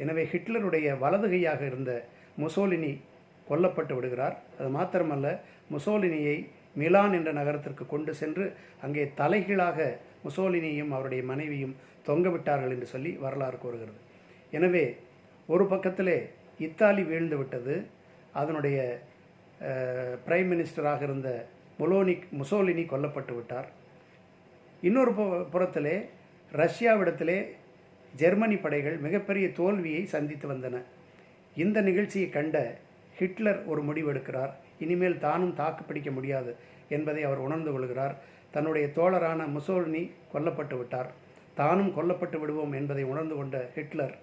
எனவே ஹிட்லருடைய வலது கையாக இருந்த முசோலினி கொல்லப்பட்டு விடுகிறார். அது மாத்திரமல்ல, முசோலினியை மிலான் என்ற நகரத்திற்கு கொண்டு சென்று அங்கே தலைகீழாக முசோலினியும் அவருடைய மனைவியும் தொங்கவிட்டார்கள் என்று சொல்லி வரலாறு கூறுகிறது. எனவே ஒரு பக்கத்திலே இத்தாலி வீழ்ந்து விட்டது, அதனுடைய பிரைம் மினிஸ்டராக இருந்த முசோலினி கொல்லப்பட்டு விட்டார். இன்னொரு புறத்திலே ரஷ்யாவிடத்திலே ஜெர்மனி படைகள் மிகப்பெரிய தோல்வியை சந்தித்து வந்தன. இந்த நிகழ்ச்சியை கண்ட ஹிட்லர் ஒரு முடிவெடுக்கிறார். இனிமேல் தானும் தாக்குப்பிடிக்க முடியாது என்பதை அவர் உணர்ந்து கொள்கிறார். தன்னுடைய தோழரான முசோலினி கொல்லப்பட்டு விட்டார், தானும் கொல்லப்பட்டு விடுவோம் என்பதை உணர்ந்து கொண்ட ஹிட்லர்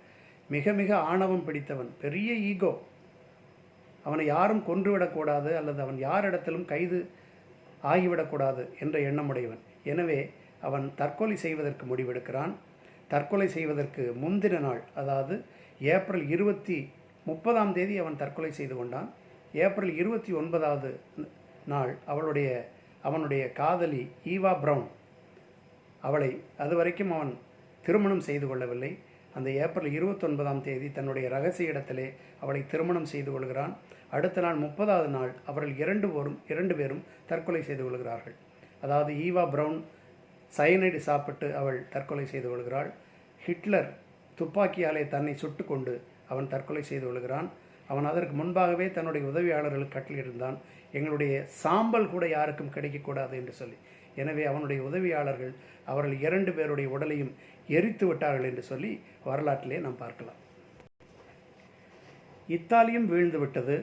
மிக மிக ஆணவம் பிடித்தவன், பெரிய ஈகோ, அவனை யாரும் கொன்றுவிடக்கூடாது அல்லது அவன் யாரிடத்திலும் கைது ஆகிவிடக்கூடாது என்ற எண்ணமுடையவன். எனவே அவன் தற்கொலை செய்வதற்கு முடிவெடுக்கிறான். தற்கொலை செய்வதற்கு முந்தின நாள், அதாவது ஏப்ரல் 30ஆம் தேதி அவன் தற்கொலை செய்து கொண்டான். ஏப்ரல் 29வது நாள் அவனுடைய காதலி ஈவா பிரவுன், அவளை அதுவரைக்கும் அவன் திருமணம் செய்து கொள்ளவில்லை. அந்த ஏப்ரல் 29ஆம் தேதி தன்னுடைய இரகசிய இடத்திலே அவளை திருமணம் செய்து கொள்கிறான். அடுத்த நாள் 30வது நாள் அவர்கள் இரண்டு பேரும் தற்கொலை செய்து கொள்கிறார்கள். அதாவது ஈவா பிரவுன் சயனைடு சாப்பிட்டு அவள் தற்கொலை செய்து கொள்கிறாள். ஹிட்லர் துப்பாக்கியாலே தன்னை சுட்டு கொண்டு அவன் தற்கொலை செய்து கொள்கிறான். அவன் அதற்கு முன்பாகவே தன்னுடைய உதவியாளர்களுக்கு கட்டளையிட்டிருந்தான், எங்களுடைய சாம்பல் கூட யாருக்கும் கிடைக்கக்கூடாது என்று சொல்லி. எனவே அவனுடைய உதவியாளர்கள் அவர்கள் 2 பேருடைய உடலையும் எரித்து விட்டார்கள் என்று சொல்லி வரலாற்றிலே நாம் பார்க்கலாம். இத்தாலியும் வீழ்ந்து விட்டது.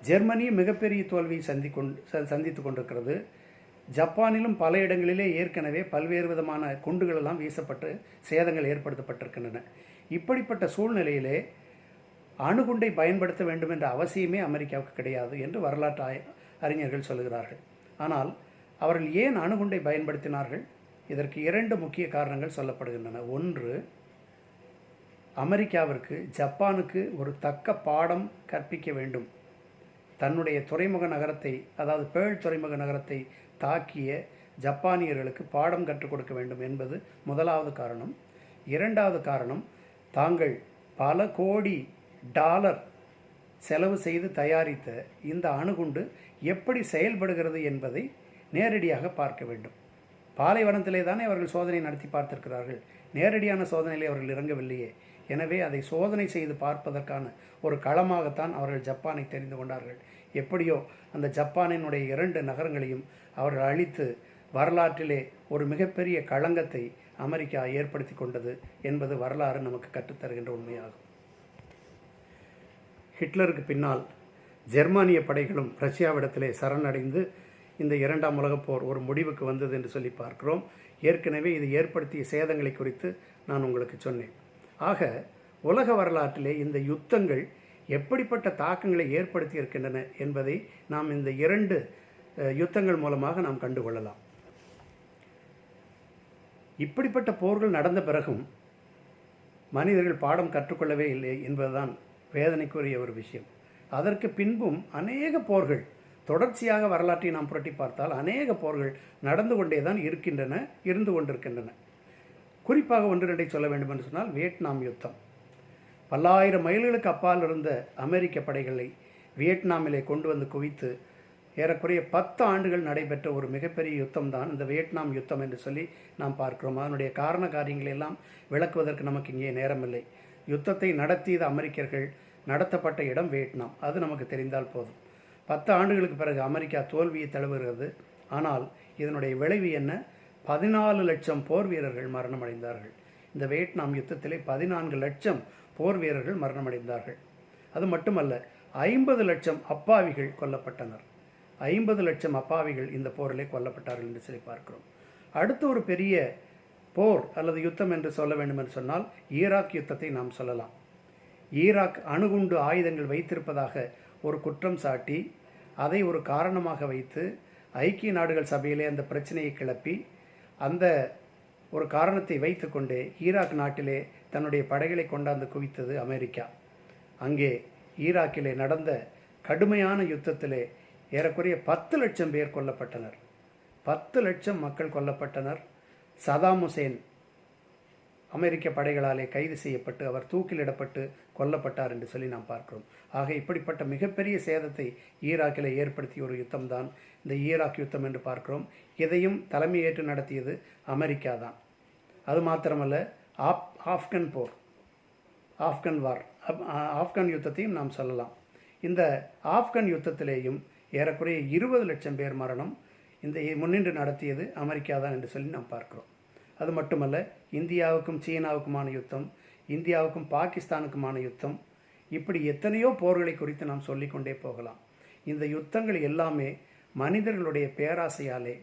ஜெர்மனி மிகப்பெரிய தோல்வியை சந்தித்து கொண்டிருக்கிறது. ஜப்பானிலும் பல இடங்களிலே ஏற்கனவே பல்வேறு விதமான குண்டுகள் எல்லாம் வீசப்பட்டு சேதங்கள் ஏற்படுத்தப்பட்டிருக்கின்றன. இப்படிப்பட்ட சூழ்நிலையிலே அணுகுண்டை பயன்படுத்த வேண்டும் என்ற அவசியமே அமெரிக்காவுக்கு கிடையாது என்று வரலாற்று அறிஞர்கள் சொல்கிறார்கள். ஆனால் அவர்கள் ஏன் அணுகுண்டை பயன்படுத்தினார்கள்? இதற்கு 2 முக்கிய காரணங்கள் சொல்லப்படுகின்றன. ஒன்று, அமெரிக்காவிற்கு ஜப்பானுக்கு ஒரு தக்க பாடம் கற்பிக்க வேண்டும். தன்னுடைய துறைமுக நகரத்தை, அதாவது பேர்ல் துறைமுக நகரத்தை தாக்கிய ஜப்பானியர்களுக்கு பாடம் கற்றுக் கொடுக்க வேண்டும் என்பது முதலாவது காரணம். 2வது காரணம், தாங்கள் பல கோடி டாலர் செலவு செய்து தயாரித்த இந்த அணுகுண்டு எப்படி செயல்படுகிறது என்பதை நேரடியாக பார்க்க வேண்டும். பாலைவனத்திலே தானே அவர்கள் சோதனை நடத்தி பார்த்திருக்கிறார்கள். நேரடியான சோதனையிலே அவர்கள் இறங்கவில்லையே. எனவே அதை சோதனை செய்து பார்ப்பதற்கான ஒரு களமாகத்தான் அவர்கள் ஜப்பானை தெரிந்து கொண்டார்கள். எப்படியோ அந்த ஜப்பானினுடைய 2 நகரங்களையும் அவர்கள் அழித்து வரலாற்றிலே ஒரு மிகப்பெரிய களங்கத்தை அமெரிக்கா ஏற்படுத்தி கொண்டது என்பது வரலாறு நமக்கு கற்றுத்தருகின்ற உண்மையாகும். ஹிட்லருக்கு பின்னால் ஜெர்மானிய படைகளும் ரஷ்யாவிடத்திலே சரணடைந்து இந்த 2ஆம் உலகப் போர் ஒரு முடிவுக்கு வந்தது என்று சொல்லி பார்க்கிறோம். ஏற்கனவே இது ஏற்படுத்திய சேதங்களை குறித்து நான் உங்களுக்கு சொன்னேன். ஆக உலக வரலாற்றிலே இந்த யுத்தங்கள் எப்படிப்பட்ட தாக்கங்களை ஏற்படுத்தி இருக்கின்றன என்பதை நாம் இந்த 2 யுத்தங்கள் மூலமாக நாம் கண்டுகொள்ளலாம். இப்படிப்பட்ட போர்கள் நடந்த பிறகும் மனிதர்கள் பாடம் கற்றுக்கொள்ளவே இல்லை என்பதுதான் வேதனைக்குரிய ஒரு விஷயம். அதற்கு பின்பும் அநேக போர்கள் தொடர்ச்சியாக வரலாற்றை நாம் புரட்டி பார்த்தால் அநேக போர்கள் நடந்து கொண்டே தான் இருந்து கொண்டிருக்கின்றன. குறிப்பாக 1-2 சொல்ல வேண்டும் என்று சொன்னால், வியட்நாம் யுத்தம். பல்லாயிரம் மைல்களுக்கு அப்பால் இருந்த அமெரிக்க படைகளை வியட்நாமிலே கொண்டு வந்து குவித்து ஏறக்குறைய 10 ஆண்டுகள் நடைபெற்ற ஒரு மிகப்பெரிய யுத்தம் தான் இந்த வியட்நாம் யுத்தம் என்று சொல்லி நாம் பார்க்கிறோம். அதனுடைய காரண காரியங்களை எல்லாம் விளக்குவதற்கு நமக்கு இங்கே நேரமில்லை. யுத்தத்தை நடத்தியது அமெரிக்கர்கள், நடத்தப்பட்ட இடம் வியட்நாம், அது நமக்கு தெரிந்தால் போதும். 10 ஆண்டுகளுக்கு பிறகு அமெரிக்கா தோல்வியை தழுவுகிறது. ஆனால் இதனுடைய விளைவு என்ன? 14 லட்சம் போர் வீரர்கள் மரணமடைந்தார்கள். இந்த வியட்நாம் யுத்தத்திலே 14 லட்சம் போர் வீரர்கள் மரணமடைந்தார்கள். அது மட்டுமல்ல, 50 லட்சம் அப்பாவிகள் கொல்லப்பட்டனர். 50 லட்சம் அப்பாவிகள் இந்த போரிலே கொல்லப்பட்டார்கள் என்று சொல்லி பார்க்கிறோம். அடுத்து ஒரு பெரிய போர் அல்லது யுத்தம் என்று சொல்ல வேண்டும் என்று சொன்னால் ஈராக் யுத்தத்தை நாம் சொல்லலாம். ஈராக் அணுகுண்டு ஆயுதங்கள் வைத்திருப்பதாக ஒரு குற்றம் சாட்டி அதை ஒரு காரணமாக வைத்து ஐக்கிய நாடுகள் சபையிலே அந்த பிரச்சனையை கிளப்பி அந்த ஒரு காரணத்தை வைத்து கொண்டே ஈராக் நாட்டிலே தன்னுடைய படைகளை கொண்டாந்து குவித்தது அமெரிக்கா. அங்கே ஈராக்கிலே நடந்த கடுமையான யுத்தத்திலே ஏறக்குறைய 10 லட்சம் பேர் கொல்லப்பட்டனர். 10 லட்சம் மக்கள் கொல்லப்பட்டனர். சதாம் ஹுசேன் அமெரிக்க படைகளாலே கைது செய்யப்பட்டு அவர் தூக்கிலிடப்பட்டு கொல்லப்பட்டார் என்று சொல்லி நாம் பார்க்கிறோம். ஆக இப்படிப்பட்ட மிகப்பெரிய சேதத்தை ஈராக்கில் ஏற்படுத்திய ஒரு யுத்தம் தான் இந்த ஈராக் யுத்தம் என்று பார்க்கிறோம். இதையும் தலைமையேற்று நடத்தியது அமெரிக்கா தான். அது மாத்திரமல்ல, ஆப்கன் போர், ஆப்கன் யுத்தத்தையும் நாம் சொல்லலாம். இந்த ஆப்கன் யுத்தத்திலேயும் ஏறக்குறைய 20 லட்சம் பேர் மரணம் இந்த முன்னின்று நடத்தியது அமெரிக்கா தான் என்று சொல்லி நாம் பார்க்கிறோம். அது மட்டுமல்ல, இந்தியாவுக்கும் சீனாவுக்குமான யுத்தம், இந்தியாவுக்கும் பாகிஸ்தானுக்குமான யுத்தம், இப்படி எத்தனையோ போர்களை குறித்து நாம் சொல்லிக்கொண்டே போகலாம். இந்த யுத்தங்கள் எல்லாமே மனிதர்களுடைய பேராசையாலே,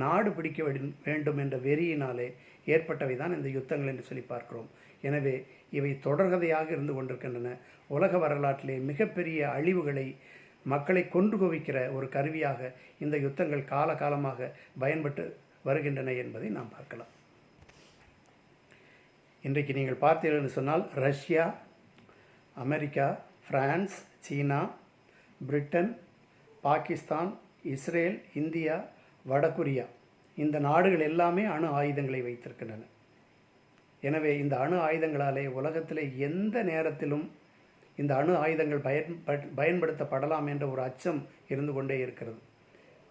நாடு பிடிக்க வேண்டும் என்ற வெறியினாலே ஏற்பட்டவை தான் இந்த யுத்தங்கள் என்று சொல்லி பார்க்கிறோம். எனவே இவை தொடர்கதையாக இருந்து கொண்டிருக்கின்றன. உலக வரலாற்றிலே மிகப்பெரிய அழிவுகளை, மக்களை கொன்று குவிக்கிற ஒரு கருவியாக இந்த யுத்தங்கள் காலகாலமாக பயன்பட்டு வருகின்றன என்பதை நாம் பார்க்கலாம். இன்றைக்கு நீங்கள் பார்த்தீர்கள் என்று சொன்னால், ரஷ்யா, அமெரிக்கா, பிரான்ஸ், சீனா, பிரிட்டன், பாகிஸ்தான், இஸ்ரேல், இந்தியா, வடகொரியா, இந்த நாடுகள் எல்லாமே அணு ஆயுதங்களை வைத்திருக்கின்றன. எனவே இந்த அணு ஆயுதங்களாலே உலகத்தில் எந்த நேரத்திலும் இந்த அணு ஆயுதங்கள் பயன்படுத்தப்படலாம் என்ற ஒரு அச்சம் இருந்து கொண்டே இருக்கிறது.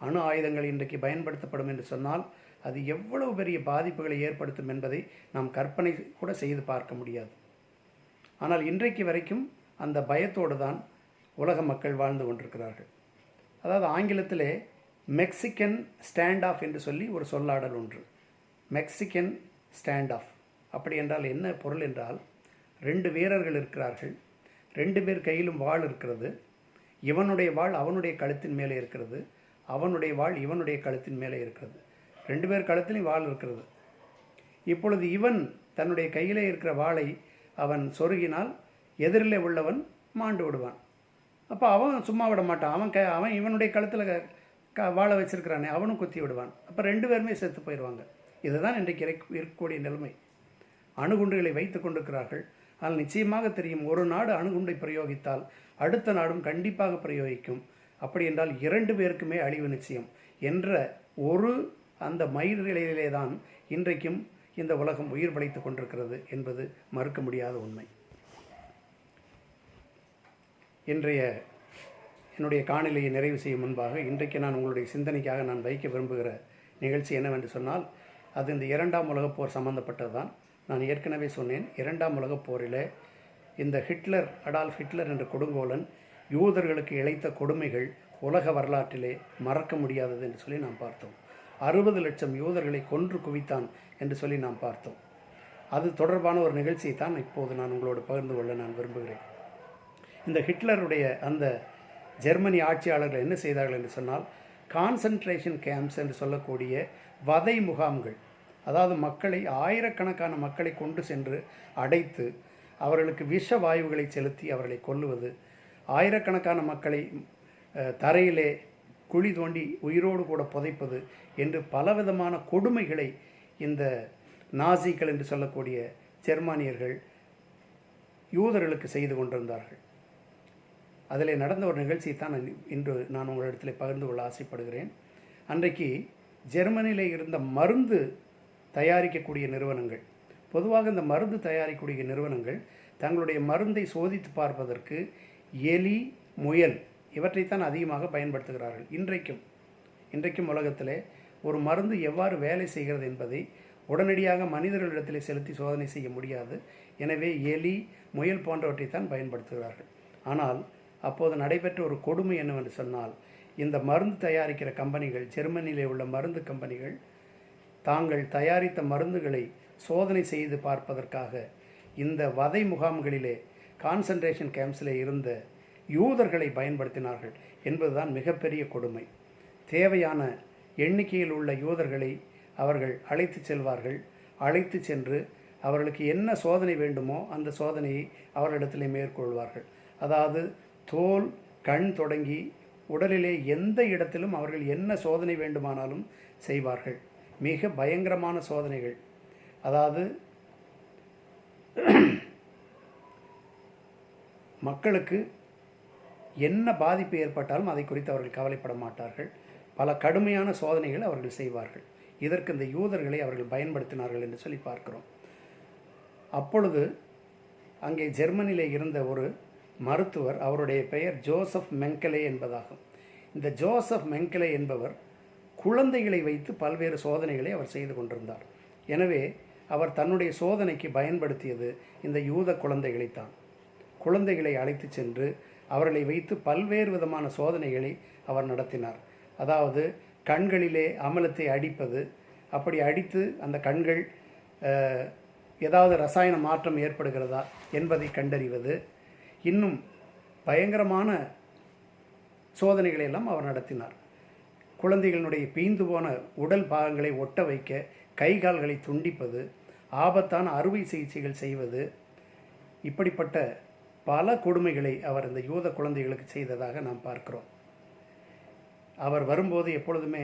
அணு ஆயுதங்கள் இன்றைக்கு பயன்படுத்தப்படும் என்று சொன்னால் அது எவ்வளவு பெரிய பாதிப்புகளை ஏற்படுத்தும் என்பதை நாம் கற்பனை கூட செய்து பார்க்க முடியாது. ஆனால் இன்றைக்கு வரைக்கும் அந்த பயத்தோடு தான் உலக மக்கள் வாழ்ந்து கொண்டிருக்கிறார்கள். அதாவது ஆங்கிலத்திலே மெக்சிகன் ஸ்டாண்ட் ஆஃப் என்று சொல்லி ஒரு சொல்லாடல் ஒன்று. மெக்சிகன் ஸ்டாண்ட் ஆஃப் அப்படி என்றால் என்ன பொருள் என்றால், 2 வீரர்கள் இருக்கிறார்கள், 2 பேர் கையிலும் வாள் இருக்கிறது. இவனுடைய வாள் அவனுடைய கழுத்தின் மேலே இருக்கிறது, அவனுடைய வாள் இவனுடைய கழுத்தின் மேலே இருக்கிறது. 2 பேர் கழுத்திலும் வாள் இருக்கிறது. இப்பொழுது இவன் தன்னுடைய கையிலே இருக்கிற வாளை அவன் சொருகினால் எதிரிலே உள்ளவன் மாண்டு விடுவான். அப்போ அவன் சும்மா விட மாட்டான். அவன் இவனுடைய கழுத்தில் வாழை வச்சிருக்கிறானே, அவனும் குத்தி விடுவான். அப்போ 2 பேருமே செத்து போயிடுவாங்க. இதுதான் இன்றைக்கு இருக்கக்கூடிய நிலைமை. அணுகுண்டுகளை வைத்து கொண்டிருக்கிறார்கள். ஆனால் நிச்சயமாக தெரியும், ஒரு நாடு அணுகுண்டை பிரயோகித்தால் அடுத்த நாடும் கண்டிப்பாக பிரயோகிக்கும். அப்படி என்றால் 2 பேருக்குமே அழிவு நிச்சயம் என்ற ஒரு அந்த மயிரிழையிலே தான் இன்றைக்கும் இந்த உலகம் உயிர் பிழைத்து கொண்டிருக்கிறது என்பது மறுக்க முடியாத உண்மை. இன்றைய என்னுடைய காணொளியை நிறைவு செய்யும் முன்பாக இன்றைக்கு நான் உங்களுடைய சிந்தனைக்காக நான் வைக்க விரும்புகிற நிகழ்ச்சி என்னவென்று சொன்னால், அது இந்த 2ஆம் உலகப் போர் சம்பந்தப்பட்டது தான். நான் ஏற்கனவே சொன்னேன், 2ஆம் உலகப் போரில் இந்த அடால்ஃப் ஹிட்லர் என்ற கொடுங்கோலன் யூதர்களுக்கு இழைத்த கொடுமைகள் உலக வரலாற்றிலே மறக்க முடியாதது என்று சொல்லி நாம் பார்த்தோம். 60 லட்சம் யூதர்களை கொன்று குவித்தான் என்று சொல்லி நாம் பார்த்தோம். அது தொடர்பான ஒரு நிகழ்ச்சியை தான் இப்போது நான் உங்களோடு பகிர்ந்து கொள்ள நான் விரும்புகிறேன். இந்த ஹிட்லருடைய அந்த ஜெர்மனி ஆட்சியாளர்கள் என்ன செய்தார்கள் என்று சொன்னால், கான்சன்ட்ரேஷன் கேம்ப்ஸ் என்று சொல்லக்கூடிய வதை முகாம்கள், அதாவது மக்களை, ஆயிரக்கணக்கான மக்களை கொண்டு சென்று அடைத்து அவர்களுக்கு விஷ வாயுகளை செலுத்தி அவர்களை கொல்லுவது, ஆயிரக்கணக்கான மக்களை தரையிலே குழி தோண்டி உயிரோடு கூட புதைப்பது என்று பலவிதமான கொடுமைகளை இந்த நாசிகள் என்று சொல்லக்கூடிய ஜெர்மானியர்கள் யூதர்களுக்கு செய்து கொண்டிருந்தார்கள். அதில் நடந்த ஒரு நிகழ்ச்சியை தான் இன்று நான் உங்களிடத்தில் பகிர்ந்து கொள்ள ஆசைப்படுகிறேன். அன்றைக்கு ஜெர்மனியில் இருந்த மருந்து தயாரிக்கக்கூடிய நிறுவனங்கள், பொதுவாக இந்த மருந்து தயாரிக்கக்கூடிய நிறுவனங்கள் தங்களுடைய மருந்தை சோதித்து பார்ப்பதற்கு எலி, முயல் இவற்றைத்தான் அதிகமாக பயன்படுத்துகிறார்கள். இன்றைக்கும் உலகத்தில் ஒரு மருந்து எவ்வாறு வேலை செய்கிறது என்பதை உடனடியாக மனிதர்களிடத்தில் செலுத்தி சோதனை செய்ய முடியாது. எனவே எலி, முயல் போன்றவற்றை தான் பயன்படுத்துகிறார்கள். ஆனால் அப்போது நடைபெற்ற ஒரு கொடுமை என்னவென்று சொன்னால், இந்த மருந்து தயாரிக்கிற கம்பெனிகள், ஜெர்மனியிலே உள்ள மருந்து கம்பெனிகள் தாங்கள் தயாரித்த மருந்துகளை சோதனை செய்து பார்ப்பதற்காக இந்த வதை முகாம்களிலே, கான்சன்ட்ரேஷன் கேம்ப்ஸில் இருந்த யூதர்களை பயன்படுத்தினார்கள் என்பதுதான் மிகப்பெரிய கொடுமை. தேவையான எண்ணிக்கையில் உள்ள யூதர்களை அவர்கள் அழைத்து செல்வார்கள். அழைத்து சென்று அவர்களுக்கு என்ன சோதனை வேண்டுமோ அந்த சோதனையை அவர்களிடத்திலே மேற்கொள்வார்கள். அதாவது தோல், கண் தொடங்கி உடலிலே எந்த இடத்திலும் அவர்கள் என்ன சோதனை வேண்டுமானாலும் செய்வார்கள். மிக பயங்கரமான சோதனைகள். அதாவது மக்களுக்கு என்ன பாதிப்பு ஏற்பட்டாலும் அதை குறித்து அவர்கள் கவலைப்பட மாட்டார்கள். பல கடுமையான சோதனைகள் அவர்கள் செய்வார்கள். இதற்கு இந்த யூதர்களை அவர்கள் பயன்படுத்தினார்கள் என்று சொல்லி பார்க்கிறோம். அப்பொழுது அங்கே ஜெர்மனியிலே இருந்த ஒரு மருத்துவர், அவருடைய பெயர் ஜோசப் மெங்கலே என்பதாகும். இந்த ஜோசப் மெங்கலே என்பவர் குழந்தைகளை வைத்து பல்வேறு சோதனைகளை அவர் செய்து கொண்டிருந்தார். எனவே அவர் தன்னுடைய சோதனைக்கு பயன்படுத்தியது இந்த யூத குழந்தைகளைத்தான். குழந்தைகளை அழைத்து சென்று அவர்களை வைத்து பல்வேறு விதமான சோதனைகளை அவர் நடத்தினார். அதாவது கண்களிலே அமிலத்தை அடிப்பது, அப்படி அடித்து அந்த கண்கள் ஏதாவது ரசாயன மாற்றம் ஏற்படுகிறதா என்பதை கண்டறிவது, இன்னும் பயங்கரமான சோதனைகளை எல்லாம் அவர் நடத்தினார். குழந்தைகளுடைய பீந்து போன உடல் பாகங்களை ஒட்ட வைக்க கை கால்களை துண்டிப்பது, ஆபத்தான அறுவை சிகிச்சைகள் செய்வது, இப்படிப்பட்ட பல கொடுமைகளை அவர் இந்த யூத குழந்தைகளுக்கு செய்ததாக நாம் பார்க்கிறோம். அவர் வரும்போது எப்பொழுதுமே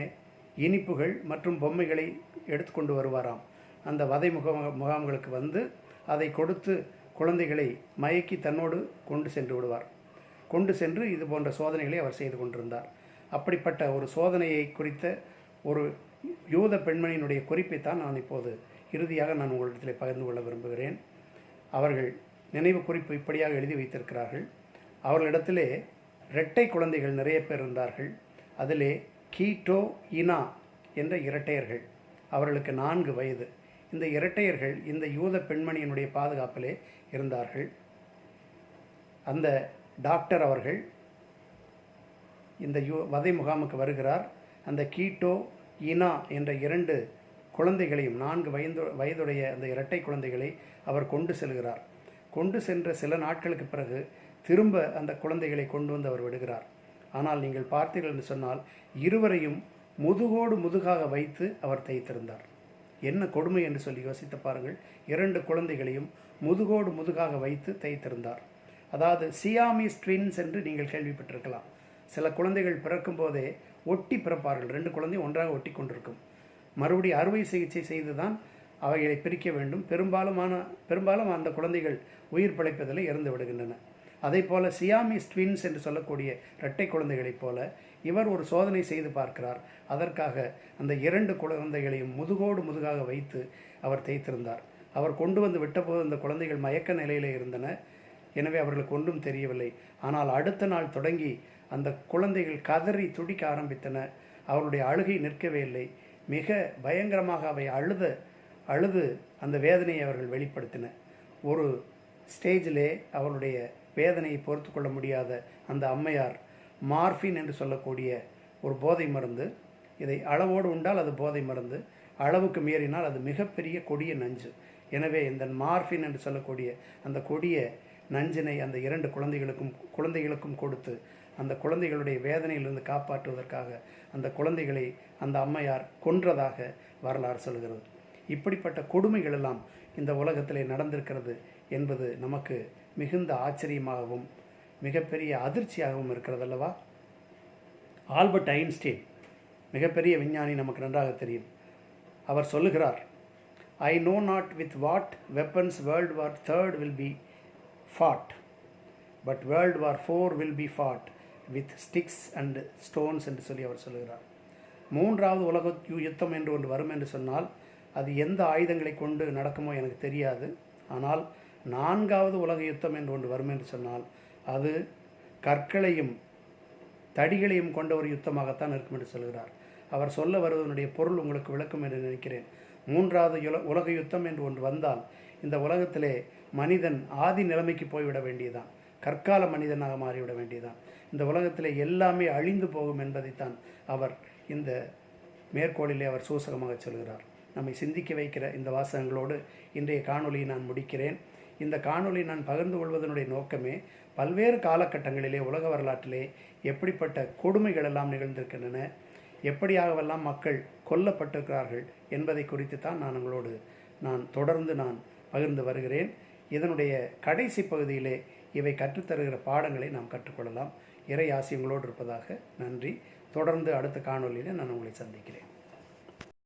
இனிப்புகள் மற்றும் பொம்மைகளை எடுத்துக்கொண்டு வருவாராம். அந்த வதை முகாம்களுக்கு வந்து அதை கொடுத்து குழந்தைகளை மயக்கி தன்னோடு கொண்டு சென்று விடுவார். கொண்டு சென்று இது போன்ற சோதனைகளை அவர் செய்து கொண்டிருந்தார். அப்படிப்பட்ட ஒரு சோதனையை குறித்த ஒரு யூத பெண்மணியினுடைய குறிப்பைத்தான் நான் இப்போது இறுதியாக நான் உங்களிடத்தில் பகிர்ந்து கொள்ள விரும்புகிறேன். அவர்கள் நினைவு குறிப்பு இப்படியாக எழுதி வைத்திருக்கிறார்கள். அவர்களிடத்திலே இரட்டை குழந்தைகள் நிறைய பேர் இருந்தார்கள். அதிலே கீட்டோ, இனா என்ற இரட்டையர்கள். அவர்களுக்கு 4 வயது. இந்த இரட்டையர்கள் இந்த யூத பெண்மணியினுடைய பாதுகாப்பிலே இருந்தார்கள். அந்த டாக்டர் அவர்கள் இந்த வதை முகாமுக்கு வருகிறார். அந்த கீட்டோ, இனா என்ற 2 குழந்தைகளையும் 4 வயதுடைய அந்த இரட்டை குழந்தைகளை அவர் கொண்டு செல்கிறார். கொண்டு சென்ற சில நாட்களுக்கு பிறகு திரும்ப அந்த குழந்தைகளை கொண்டு வந்து அவர் விடுகிறார். ஆனால் நீங்கள் பார்த்தீர்கள் என்று சொன்னால் இருவரையும் முதுகோடு முதுகாக வைத்து அவர் தைத்திருந்தார். என்ன கொடுமை என்று சொல்லி யோசித்து பாருங்கள். 2 குழந்தைகளையும் முதுகோடு முதுகாக வைத்து தைத்திருந்தார். அதாவது சியாமீஸ் ட்வின்ஸ் என்று நீங்கள் கேள்விப்பட்டிருக்கலாம். சில குழந்தைகள் பிறக்கும் போதே ஒட்டி பிறப்பார்கள். 2 குழந்தையும் ஒன்றாக ஒட்டி கொண்டிருக்கும். மறுபடியும் அறுவை சிகிச்சை செய்து தான் அவைகளை பிரிக்க வேண்டும். பெரும்பாலும் அந்த குழந்தைகள் உயிர் பிழைப்பதில் இறந்து விடுகின்றன. அதே போல் சியாமீஸ் ட்வின்ஸ் என்று சொல்லக்கூடிய இரட்டை குழந்தைகளைப் போல இவர் ஒரு சோதனை செய்து பார்க்கிறார். அதற்காக அந்த 2 குழந்தைகளையும் முதுகோடு முதுகாக வைத்து அவர் தைத்திருந்தார். அவர் கொண்டு வந்து விட்டபோது அந்த குழந்தைகள் மயக்க நிலையில் இருந்தன. எனவே அவர்களுக்கு ஒன்றும் தெரியவில்லை. ஆனால் அடுத்த நாள் தொடங்கி அந்த குழந்தைகள் கதறி துடிக்க ஆரம்பித்தன. அவருடைய அழுகை நிற்கவே இல்லை. மிக பயங்கரமாக அவை அழுது அந்த வேதனையை அவர்கள் வெளிப்படுத்தின. ஒரு ஸ்டேஜிலே அவருடைய வேதனையை பொறுத்து கொள்ள முடியாத அந்த அம்மையார் மார்ஃபின் என்று சொல்லக்கூடிய ஒரு போதை மருந்து, இதை அளவோடு உண்டால் அது போதை மருந்து, அளவுக்கு மீறினால் அது மிகப்பெரிய கொடிய நஞ்சு. எனவே இந்த மார்ஃபின் என்று சொல்லக்கூடிய அந்த கொடிய நஞ்சினை அந்த 2 குழந்தைகளுக்கும் கொடுத்து அந்த குழந்தைகளுடைய வேதனையிலிருந்து காப்பாற்றுவதற்காக அந்த குழந்தைகளை அந்த அம்மையார் கொன்றதாக வரலாறு சொல்கிறது. இப்படிப்பட்ட கொடுமைகள் எல்லாம் இந்த உலகத்திலே நடந்திருக்கிறது என்பது நமக்கு மிகுந்த ஆச்சரியமாகவும் மிகப்பெரிய அதிர்ச்சியாகவும் இருக்கிறது அல்லவா? ஆல்பர்ட் ஐன்ஸ்டீன் மிகப்பெரிய விஞ்ஞானி, நமக்கு நன்றாக தெரியும். அவர் சொல்லுகிறார், I know not with what weapons world war 3 will be fought, but World War 4 will be fought with sticks and stones என்று சொல்லி அவர் சொல்லுகிறார். 3வது உலக யுத்தம் என்று ஒன்று வரும் என்று சொன்னால் அது எந்த ஆயுதங்களை கொண்டு நடக்குமோ எனக்கு தெரியாது. ஆனால் 4வது உலக யுத்தம் என்று ஒன்று வரும் என்று சொன்னால் அது கற்களையும் தடிகளையும் கொண்ட ஒரு யுத்தமாகத்தான் இருக்கும் என்று சொல்கிறார். அவர் சொல்ல வருவதனுடைய பொருள் உங்களுக்கு விளக்கும் என்று நினைக்கிறேன். 3வது உலக யுத்தம் என்று ஒன்று வந்தால் இந்த உலகத்திலே மனிதன் ஆதி நிலைமைக்கு போய்விட வேண்டியதான். கற்கால மனிதனாக மாறிவிட வேண்டியதான். இந்த உலகத்திலே எல்லாமே அழிந்து போகும் என்பதைத்தான் அவர் இந்த மேற்கோளிலே அவர் சூசகமாக சொல்கிறார். நம்மை சிந்திக்க வைக்கிற இந்த வாசகங்களோடு இன்றைய காணொலியை நான் முடிக்கிறேன். இந்த காணொலியை நான் பகிர்ந்து கொள்வதனுடைய நோக்கமே பல்வேறு காலகட்டங்களிலே உலக வரலாற்றிலே எப்படிப்பட்ட கொடுமைகள் எல்லாம் நிகழ்ந்திருக்கின்றன, எப்படியாகவெல்லாம் மக்கள் கொல்லப்பட்டிருக்கிறார்கள் என்பதை குறித்து தான் நான் தொடர்ந்து பகிர்ந்து வருகிறேன். இதனுடைய கடைசி பகுதியிலே இவை கற்றுத்தருகிற பாடங்களை நாம் கற்றுக்கொள்ளலாம். இறை ஆசியங்களோடு இருப்பதாக நன்றி. தொடர்ந்து அடுத்த காணொலியில் நான் உங்களை சந்திக்கிறேன்.